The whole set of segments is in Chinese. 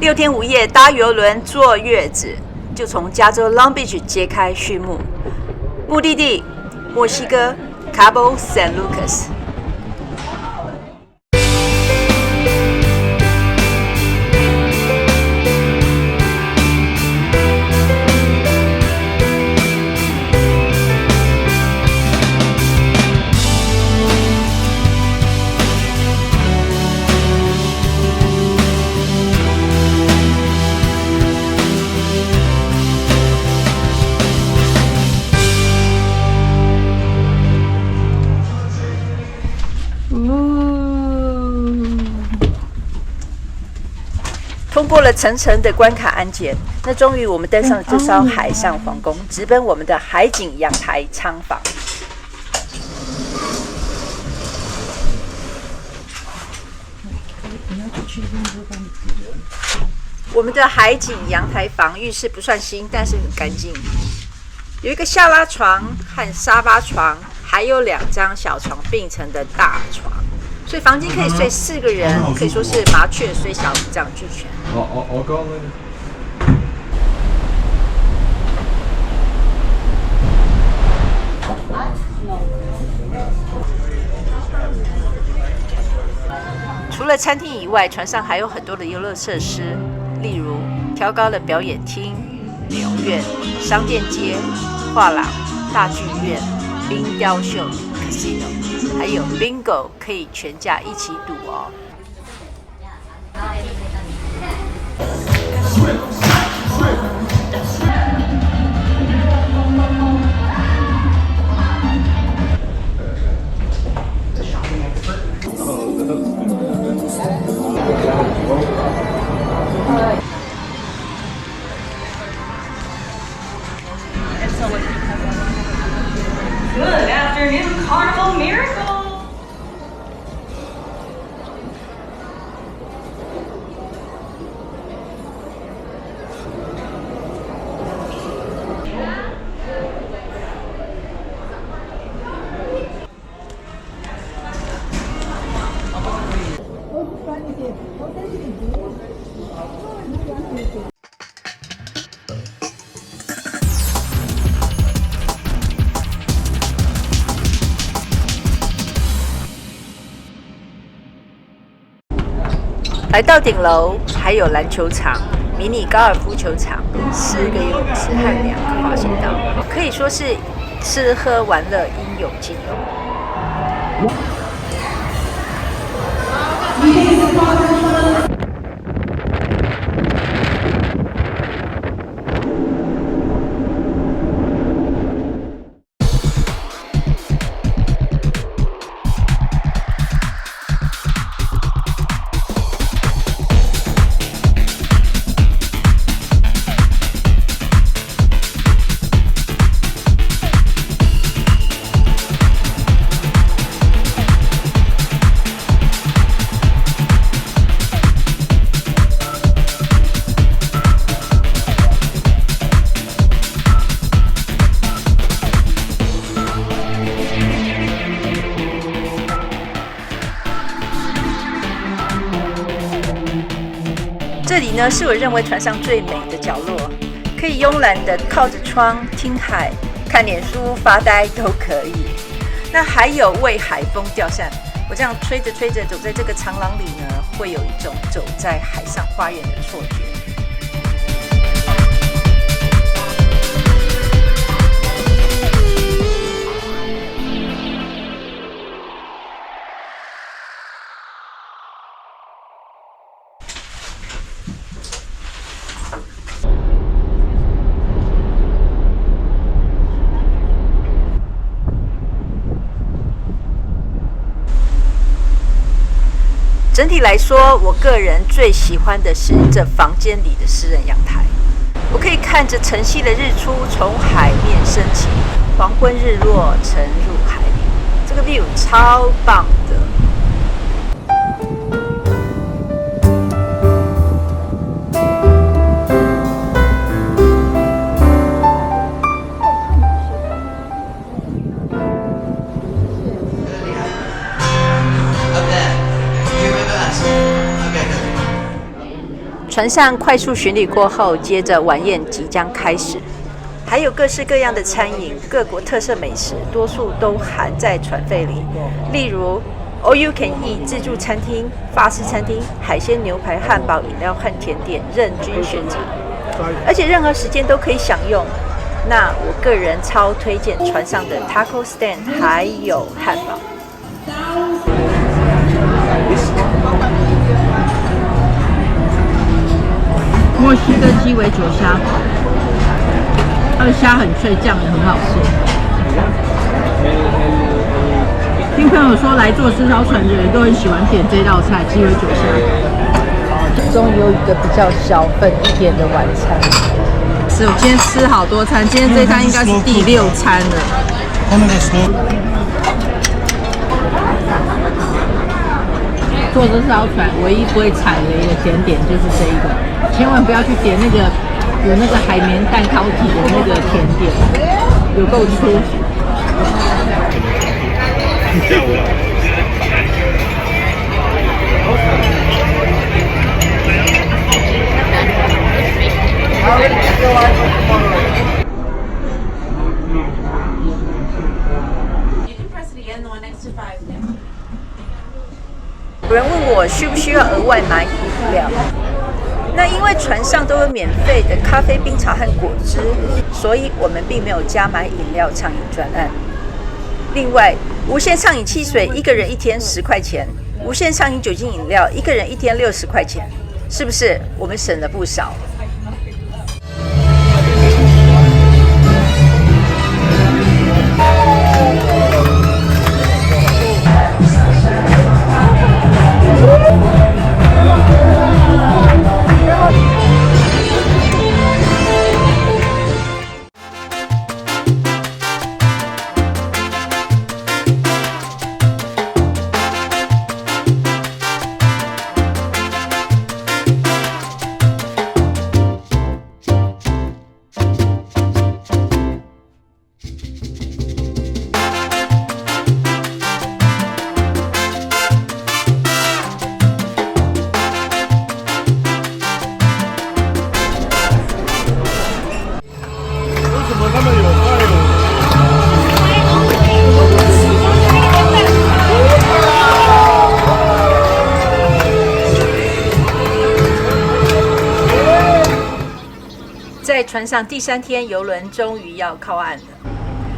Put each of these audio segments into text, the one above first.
6天5夜搭邮轮坐月子，就从加州 Long Beach 揭开序幕。目的地墨西哥 Cabo San Lucas。通过了层层的关卡安检，那终于我们登上了这艘海上皇宫，直奔我们的海景阳台舱房。我们的海景阳台房浴室不算新，但是很干净，有一个下拉床和沙发床，还有2张小床并成的大床。所以房间可以睡4个人，可以说是麻雀虽小，五脏俱全。I'll go later. 除了餐厅以外，船上还有很多的游乐设施，例如挑高的表演厅、鸟院、商店街、画廊、大剧院、冰雕秀、casino， 还有 bingo， 可以全家一起赌哦。Good afternoon, Carnival Miracle!来到顶楼，还有篮球场、迷你高尔夫球场、4个游泳池和2个滑行道，可以说是吃喝玩乐应有尽有。这里呢，是我认为船上最美的角落，可以慵懒的靠着窗听海、看脸书、发呆都可以。那还有为海风吊扇，我这样吹着吹着走在这个长廊里呢，会有一种走在海上花园的错觉。整体来说，我个人最喜欢的是这房间里的私人阳台。我可以看着晨曦的日出从海面升起，黄昏日落沉入海里，这个 view 超棒的。船上快速巡礼过后，接着晚宴即将开始，还有各式各样的餐饮，各国特色美食，多数都含在船费里。例如 All You Can Eat 自助餐厅、法式餐厅、海鲜、牛排、汉堡、饮料和甜点，任君选择，而且任何时间都可以享用。那我个人超推荐船上的 Taco Stand 还有汉堡。墨西哥鸡尾酒虾，它的虾很脆，酱也很好吃。听朋友说，来坐4艘船的人都很喜欢点这道菜——鸡尾酒虾。终于有一个比较小份一点的晚餐。是我今天吃好多餐，今天这一餐应该是第6餐了。坐这艘船，唯一不会踩雷的甜点就是这一个，千万不要去点那个有那个海绵蛋糕体的那个甜点，有够粗。有人问我需不需要额外买饮料，那因为船上都有免费的咖啡、冰茶和果汁，所以我们并没有加买饮料畅饮专案。另外，无限畅饮汽水，一个人1天10块钱；无限畅饮酒精饮料，一个人1天60块钱，是不是我们省了不少？在船上第3天，邮轮终于要靠岸了。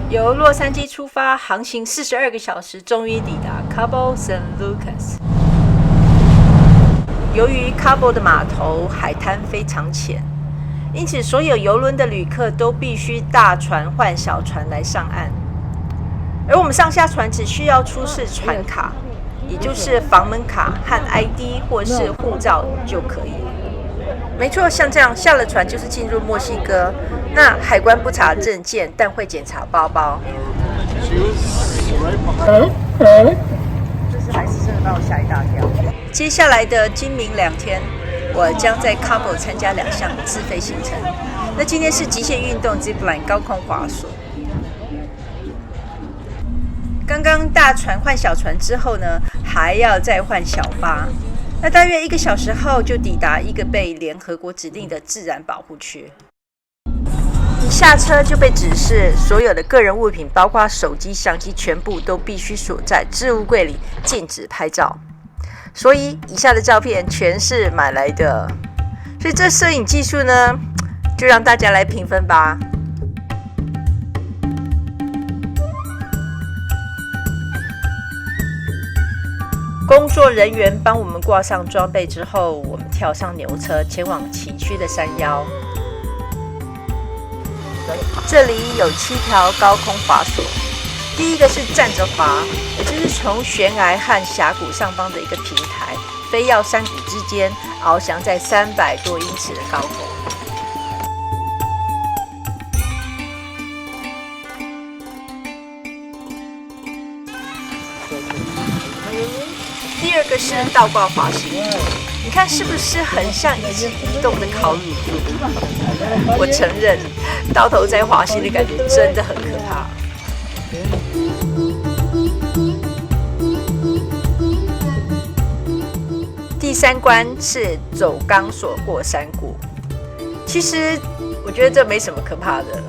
由洛杉矶出发，航行42个小时，终于抵达 Cabo San Lucas。由于 Cabo 的码头海滩非常浅，因此所有邮轮的旅客都必须大船换小船来上岸。而我们上下船只需要出示船卡，也就是房门卡和 ID 或是护照就可以了。没错，像这样下了船就是进入墨西哥。那海关不查证件，但会检查包包。这次还是真的把我吓一大跳。接下来的今明2天，我将在 Cabo 参加2项自费行程。那今天是极限运动 Zipline 高空滑索。刚刚大船换小船之后呢，还要再换小巴。那大约1个小时后就抵达一个被联合国指定的自然保护区。一下车就被指示，所有的个人物品，包括手机、相机，全部都必须锁在置物柜里，禁止拍照。所以以下的照片全是买来的。所以这摄影技术呢，就让大家来评分吧。工作人员帮我们挂上装备之后，我们跳上牛车，前往崎岖的山腰。这里有7条高空滑索，第一个是站着滑，也就是从悬崖和峡谷上方的一个平台，飞到山谷之间，翱翔在300多英尺的高空。第二个是倒挂滑行，你看是不是很像一只移动的烤乳猪？我承认，到头在滑行的感觉真的很可怕。第3关是走钢索过山谷。其实我觉得这没什么可怕的。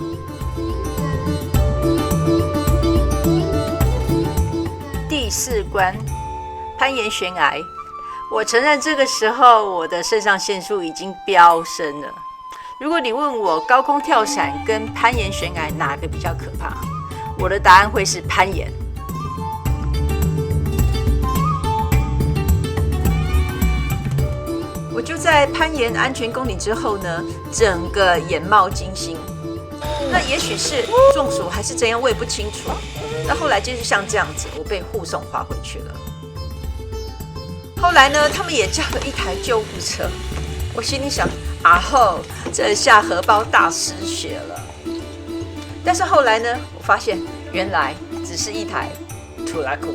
第4关，攀岩悬崖。我承认这个时候我的肾上腺素已经飙升了。如果你问我高空跳伞跟攀岩悬崖哪个比较可怕，我的答案会是攀岩。我就在攀岩安全公里之后呢，整个眼冒金星。那也许是中暑还是怎样，我也不清楚。那后来就是像这样子，我被护送滑回去了。后来呢，他们也叫了一台救护车。我心里想，啊吼，这下荷包大失血了。但是后来呢，我发现原来只是一台土拉库。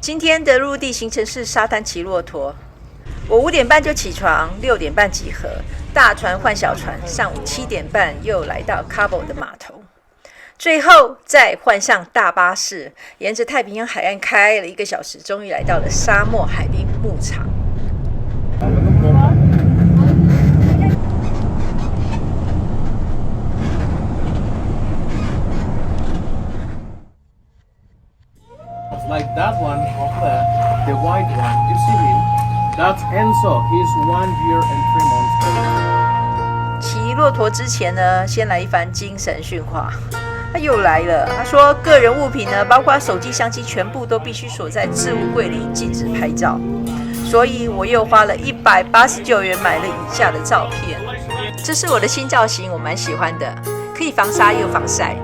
今天的陆地行程是沙滩骑骆驼。我5点半就起床，6点半集合，大船换小船，上午7点半又来到 Cabo 的码头，最后再换上大巴士，沿着太平洋海岸开了1个小时，终于来到了沙漠海滨牧场。Like that one over there, the white one, you see him? That's Enzo. He's 1 year and 3 months old. 骑骆驼之前呢，先来一番精神训话。他又来了，他说个人物品呢，包括手机、相机，全部都必须锁在置物柜里，禁止拍照。所以我又花了189元买了以下的照片。这是我的新造型，我蛮喜欢的，可以防沙又防晒。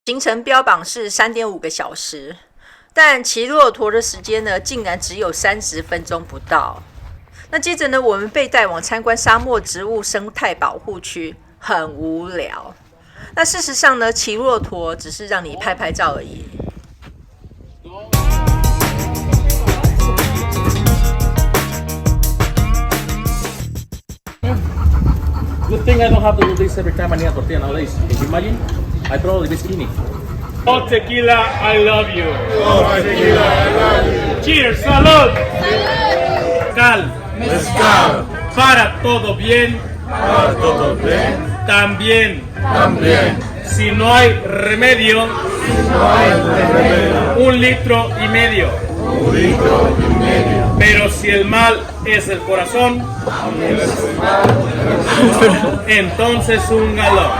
行程标榜是3.5个小时，但骑骆驼的时间呢，竟然只有30分钟不到。那接着呢，我们被带往参观沙漠植物生态保护区，很无聊。那事实上呢，骑骆驼只是让你拍拍照而已。Good thing I don't have to do this every time I need a tortilla nowadays. Can you imagine? I'd probably be skinny. Oh, tequila, I love you. Oh, tequila, I love you. Cheers, salud. Cal. Mezcal. Para todo bien. Para todo bien. También. También. Si no hay remedio. No hay remedio. 1,5 litros. 1,5 litros. Pero si el mal es el corazón. Entonces un galón.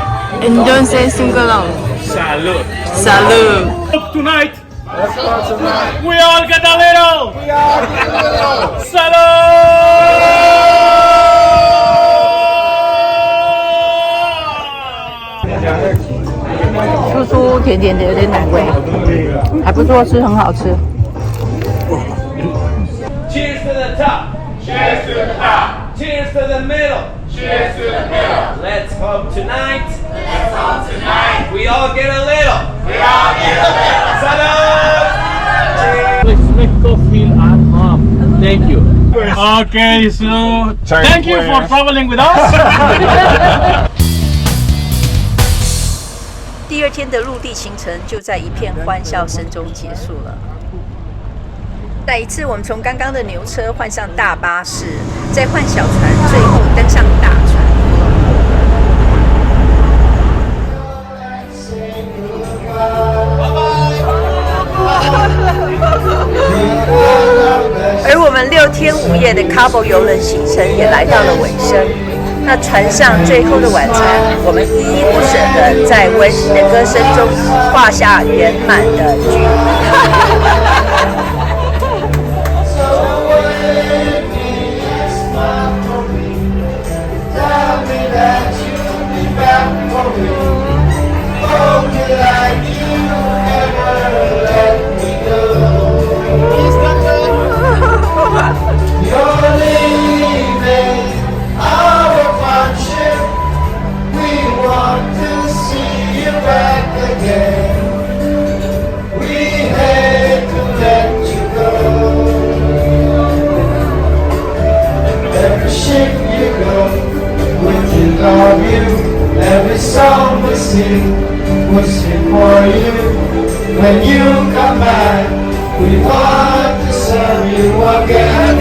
Entonces un galón. Salud. Salud. Tonight. Let's go tonight. We all get a little. We are together. ¡Salud! 酥酥甜甜的，有点奶味，还不错吃，很好吃。 Cheers to the top. Cheers to the top. Cheers to the middle. Cheers to the middle. Let's hope tonight. Let's hope tonight. We all get a little. We all get a little. ¡Salud! Please make us feel at home. Thank you. Okay, so thank you for traveling with us. 第二天的陆地行程就在一片欢笑声中结束了。再一次，我们从刚刚的牛车换上大巴士，再换小船，最后登上大船。而我们6天5夜的 Cabo 游轮行程也来到了尾声。那船上最后的晚餐，我们依依不舍地在温馨的歌声中画下圆满的句点。Every song we sing for you. When you come back, we want to serve you again.